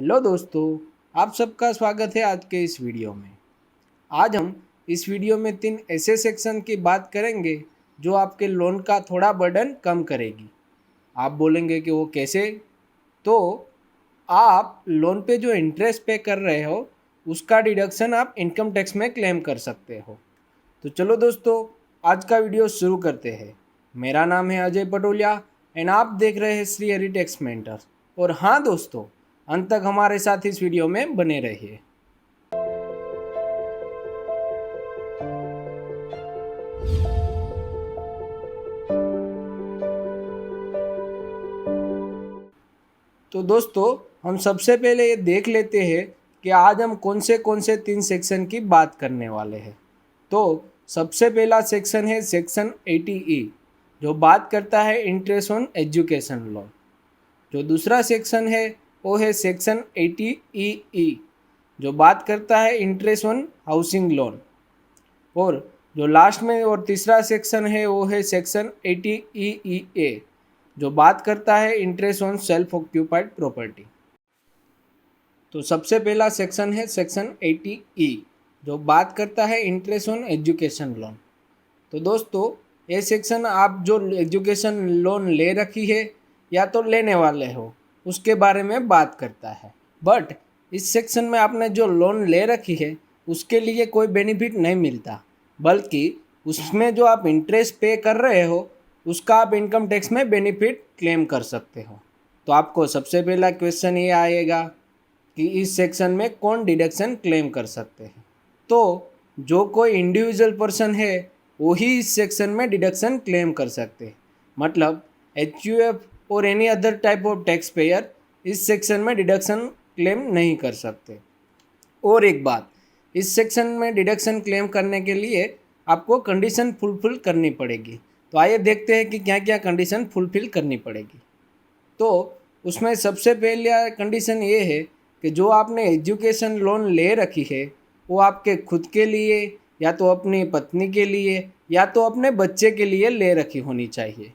Hello दोस्तों, आप सबका स्वागत है आज के इस वीडियो में। आज हम इस वीडियो में 3 ऐसे सेक्शन की बात करेंगे जो आपके लोन का थोड़ा बर्डन कम करेगी। आप बोलेंगे कि वो कैसे? तो आप लोन पे जो इंटरेस्ट पे कर रहे हो उसका डिडक्शन आप इनकम टैक्स में क्लेम कर सकते हो। तो चलो दोस्तों, आज का वीडियो शुरू करते हैं। मेरा नाम है अजय पटोलिया एंड आप देख रहे हैं श्री हरि टैक्स मेंटर। और हाँ दोस्तों, अंत तक हमारे साथ इस वीडियो में बने रहिए। तो दोस्तों, हम सबसे पहले ये देख लेते हैं कि आज हम कौन से 3 सेक्शन की बात करने वाले हैं। तो सबसे पहला सेक्शन है सेक्शन 80E, जो बात करता है इंटरेस्ट ऑन एजुकेशन लोन। जो दूसरा सेक्शन है वो है सेक्शन 80EE, जो बात करता है इंटरेस्ट ऑन हाउसिंग लोन। और जो लास्ट में और तीसरा सेक्शन है वो है सेक्शन 80EEA, जो बात करता है interest on self occupied property. तो सबसे पहला सेक्शन है सेक्शन 80E, जो बात करता है इंटरेस्ट ऑन एजुकेशन लोन। तो दोस्तों, ये सेक्शन आप जो एजुकेशन लोन ले रखी है या तो लेने वाले हो उसके बारे में बात करता है। बट इस सेक्शन में आपने जो लोन ले रखी है उसके लिए कोई बेनिफिट नहीं मिलता, बल्कि उसमें जो आप इंटरेस्ट पे कर रहे हो उसका आप इनकम टैक्स में बेनिफिट क्लेम कर सकते हो। तो आपको सबसे पहला क्वेश्चन ये आएगा कि इस सेक्शन में कौन डिडक्शन क्लेम कर सकते हैं। तो जो कोई इंडिविजुअल पर्सन है वही इस सेक्शन में डिडक्शन क्लेम कर सकते हैं। मतलब HUF और any other type of tax payer इस सेक्शन में डिडक्शन क्लेम नहीं कर सकते। और एक बात, इस सेक्शन में डिडक्शन क्लेम करने के लिए आपको कंडीशन फुलफिल करनी पड़ेगी। तो आइए देखते हैं कि क्या क्या कंडीशन फुलफिल करनी पड़ेगी। तो उसमें सबसे पहला कंडीशन ये है कि जो आपने एजुकेशन लोन ले रखी है वो आपके खुद के लिए या तो अपनी पत्नी के लिए या तो अपने बच्चे के लिए ले रखी होनी चाहिए।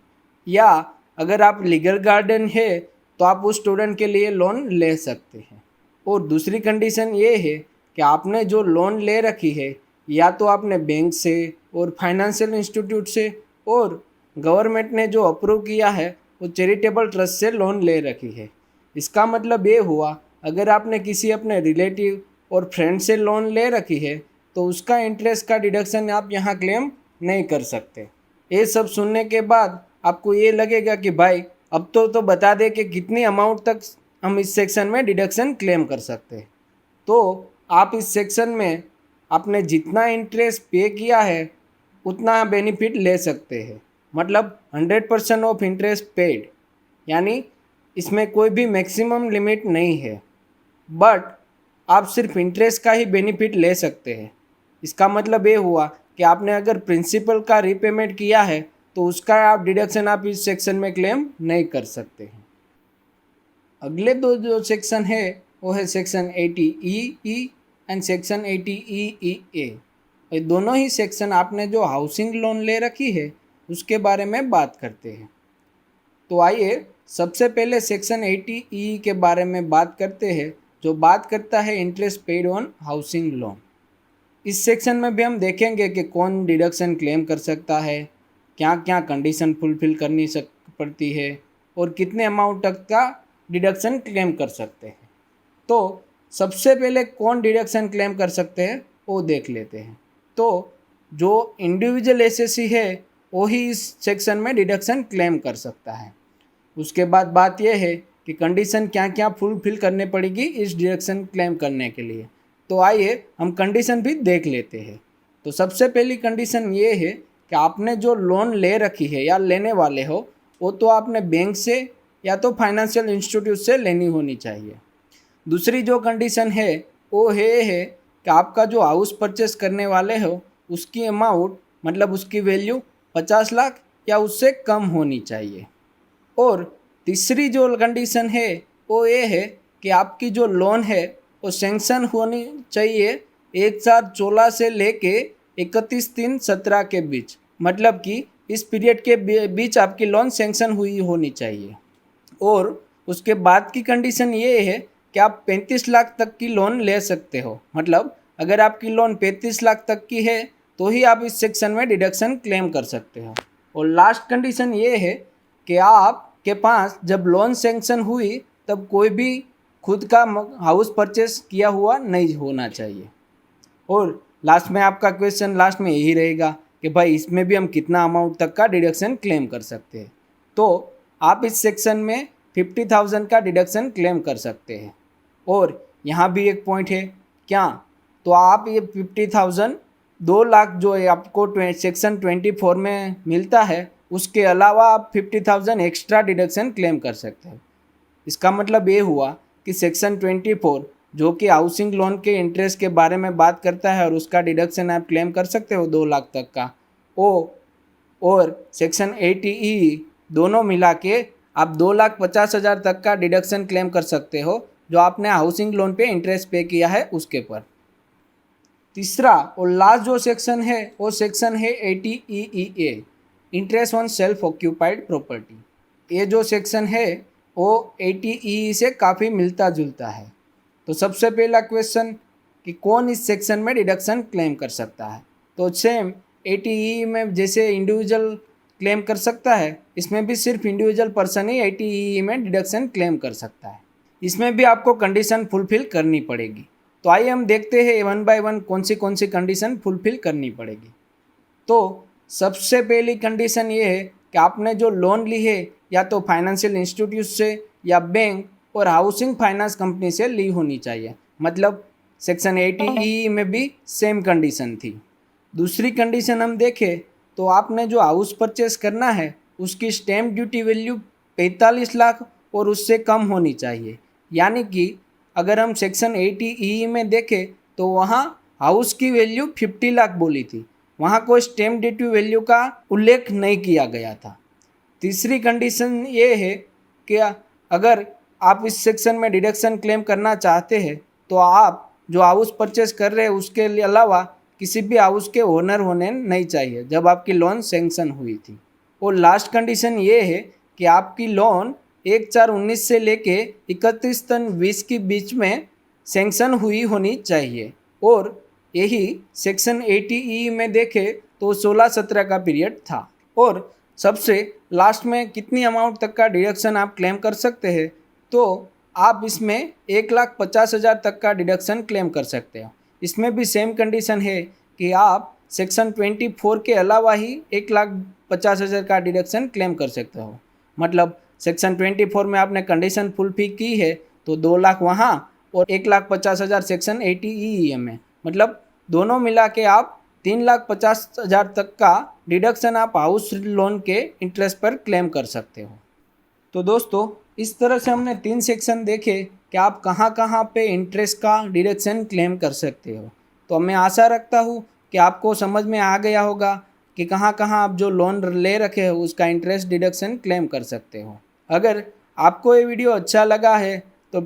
या अगर आप लीगल गार्डियन है तो आप उस स्टूडेंट के लिए लोन ले सकते हैं। और दूसरी कंडीशन ये है कि आपने जो लोन ले रखी है या तो आपने बैंक से और फाइनेंशियल इंस्टीट्यूट से, और गवर्नमेंट ने जो अप्रूव किया है वो चैरिटेबल ट्रस्ट से लोन ले रखी है। इसका मतलब ये हुआ, अगर आपने किसी अपने रिलेटिव और फ्रेंड से लोन ले रखी है तो उसका इंटरेस्ट का डिडक्शन आप यहाँ क्लेम नहीं कर सकते। ये सब सुनने के बाद आपको ये लगेगा कि भाई अब तो बता दे कि कितनी अमाउंट तक हम इस सेक्शन में डिडक्शन क्लेम कर सकते हैं। तो आप इस सेक्शन में आपने जितना इंटरेस्ट पे किया है उतना बेनिफिट ले सकते हैं। मतलब 100% ऑफ इंटरेस्ट पेड, यानी इसमें कोई भी मैक्सिमम लिमिट नहीं है। बट आप सिर्फ इंटरेस्ट का ही बेनिफिट ले सकते हैं। इसका मतलब ये हुआ कि आपने अगर प्रिंसिपल का रीपेमेंट किया है तो उसका आप डिडक्शन आप इस सेक्शन में क्लेम नहीं कर सकते हैं। अगले दो जो सेक्शन है वो है section 80EE and section 80EEA। ये दोनों ही सेक्शन आपने जो हाउसिंग लोन ले रखी है उसके बारे में बात करते हैं। तो आइए सबसे पहले सेक्शन 80E के बारे में बात करते हैं, जो बात करता है interest paid on housing loan. इस सेक्शन में भी हम देखेंगे कि कौन डिडक्शन क्लेम कर सकता है, क्या क्या कंडीशन फुलफिल करनी पड़ती है और कितने अमाउंट तक का डिडक्शन क्लेम कर सकते हैं। तो सबसे पहले कौन डिडक्शन क्लेम कर सकते हैं वो देख लेते हैं। तो जो इंडिविजुअल एसएससी है वही इस सेक्शन में डिडक्शन क्लेम कर सकता है। उसके बाद बात यह है कि कंडीशन क्या क्या फुलफिल करने पड़ेगी इस डिडक्शन क्लेम करने के लिए। तो आइए हम कंडीशन भी देख लेते हैं। तो सबसे पहली कंडीशन ये है कि आपने जो लोन ले रखी है या लेने वाले हो वो तो आपने बैंक से या तो फाइनेंशियल इंस्टीट्यूट से लेनी होनी चाहिए। दूसरी जो कंडीशन है वो है कि आपका जो हाउस परचेस करने वाले हो उसकी अमाउंट, मतलब उसकी वैल्यू 50 लाख या उससे कम होनी चाहिए। और तीसरी जो कंडीशन है वो ये है कि आपकी जो लोन है वो सेंक्शन होनी चाहिए 1/4 से लेके 31/3/17 के बीच। मतलब कि इस पीरियड के बीच आपकी लोन सेंक्शन हुई होनी चाहिए। और उसके बाद की कंडीशन ये है कि आप 35 लाख तक की लोन ले सकते हो। मतलब अगर आपकी लोन 35 लाख तक की है तो ही आप इस सेक्शन में डिडक्शन क्लेम कर सकते हो। और लास्ट कंडीशन ये है कि आपके पास जब लोन सेंक्शन हुई तब कोई भी खुद का हाउस परचेस किया हुआ नहीं होना चाहिए। और लास्ट में आपका क्वेश्चन लास्ट में यही रहेगा कि भाई इसमें भी हम कितना अमाउंट तक का डिडक्शन क्लेम कर सकते हैं। तो आप इस सेक्शन में 50,000 का डिडक्शन क्लेम कर सकते हैं। और यहाँ भी एक पॉइंट है क्या, तो आप ये 50,000 2 लाख जो है आपको सेक्शन 24 में मिलता है उसके अलावा आप 50,000 एक्स्ट्रा डिडक्शन क्लेम कर सकते हैं। इसका मतलब ये हुआ कि सेक्शन 24 जो कि हाउसिंग लोन के इंटरेस्ट के बारे में बात करता है और उसका डिडक्शन आप क्लेम कर सकते हो 2 लाख तक का, और सेक्शन 80E दोनों मिला के आप 2,50,000 तक का डिडक्शन क्लेम कर सकते हो जो आपने हाउसिंग लोन पे इंटरेस्ट पे किया है उसके पर। तीसरा और लास्ट जो सेक्शन है वो सेक्शन है 80EA, interest on self occupied property. ये जो सेक्शन है वो 80E से काफ़ी मिलता जुलता है। तो सबसे पहला क्वेश्चन कि कौन इस सेक्शन में डिडक्शन क्लेम कर सकता है, तो सेम 80E में जैसे इंडिविजुअल क्लेम कर सकता है, इसमें भी सिर्फ इंडिविजुअल पर्सन ही 80E में डिडक्शन क्लेम कर सकता है। इसमें भी आपको कंडीशन फुलफिल करनी पड़ेगी। तो आइए हम देखते हैं वन बाय वन कौन सी कंडीशन फुलफिल करनी पड़ेगी। तो सबसे पहली कंडीशन ये है कि आपने जो लोन ली है या तो फाइनेंशियल इंस्टीट्यूट से या बैंक और हाउसिंग फाइनेंस कंपनी से ली होनी चाहिए। मतलब सेक्शन 80E में भी सेम कंडीशन थी। दूसरी कंडीशन हम देखें तो आपने जो हाउस परचेस करना है उसकी स्टैम्प ड्यूटी वैल्यू 45 लाख और उससे कम होनी चाहिए। यानी कि अगर हम सेक्शन 80E में देखें तो वहाँ हाउस की वैल्यू 50 लाख बोली थी, वहाँ कोई स्टैम्प ड्यूटी वैल्यू का उल्लेख नहीं किया गया था। तीसरी कंडीशन ये है कि अगर आप इस सेक्शन में डिडक्शन क्लेम करना चाहते हैं तो आप जो हाउस परचेस कर रहे हैं उसके अलावा किसी भी हाउस के ओनर होने नहीं चाहिए जब आपकी लोन सेंक्शन हुई थी। और लास्ट कंडीशन ये है कि आपकी लोन 1/4/19 से लेके 31/10/20 के बीच में सेंक्शन हुई होनी चाहिए। और यही सेक्शन 80E में देखें तो 16-17 का पीरियड था। और सबसे लास्ट में कितनी अमाउंट तक का डिडक्शन आप क्लेम कर सकते हैं, तो आप इसमें 1,50,000 तक का डिडक्शन क्लेम कर सकते हो। इसमें भी सेम कंडीशन है कि आप सेक्शन 24 के अलावा ही 1,50,000 का डिडक्शन क्लेम कर सकते हो। मतलब सेक्शन 24 में आपने कंडीशन फुलफिल की है तो 2 लाख वहाँ और 1,50,000 सेक्शन 80E में, मतलब दोनों मिला के आप 3,50,000 तक का डिडक्शन आप हाउस लोन के इंटरेस्ट पर क्लेम कर सकते हो। तो दोस्तों इस तरह से हमने 3 सेक्शन देखे कि आप कहाँ कहाँ पे इंटरेस्ट का डिडक्शन क्लेम कर सकते हो। तो मैं आशा रखता हूँ कि आपको समझ में आ गया होगा कि कहाँ कहाँ आप जो लोन ले रखे हो उसका इंटरेस्ट डिडक्शन क्लेम कर सकते हो। अगर आपको ये वीडियो अच्छा लगा है तो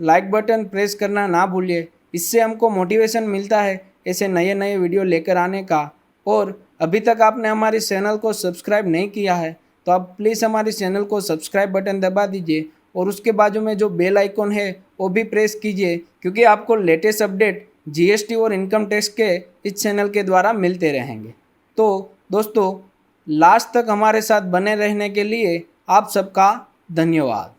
लाइक बटन प्रेस करना ना भूलिए, इससे हमको मोटिवेशन मिलता है ऐसे नए नए वीडियो लेकर आने का। और अभी तक आपने हमारे चैनल को सब्सक्राइब नहीं किया है तो आप प्लीज़ हमारे चैनल को सब्सक्राइब बटन दबा दीजिए और उसके बाजू में जो बेल आइकॉन है वो भी प्रेस कीजिए, क्योंकि आपको लेटेस्ट अपडेट GST और इनकम टैक्स के इस चैनल के द्वारा मिलते रहेंगे। तो दोस्तों लास्ट तक हमारे साथ बने रहने के लिए आप सबका धन्यवाद।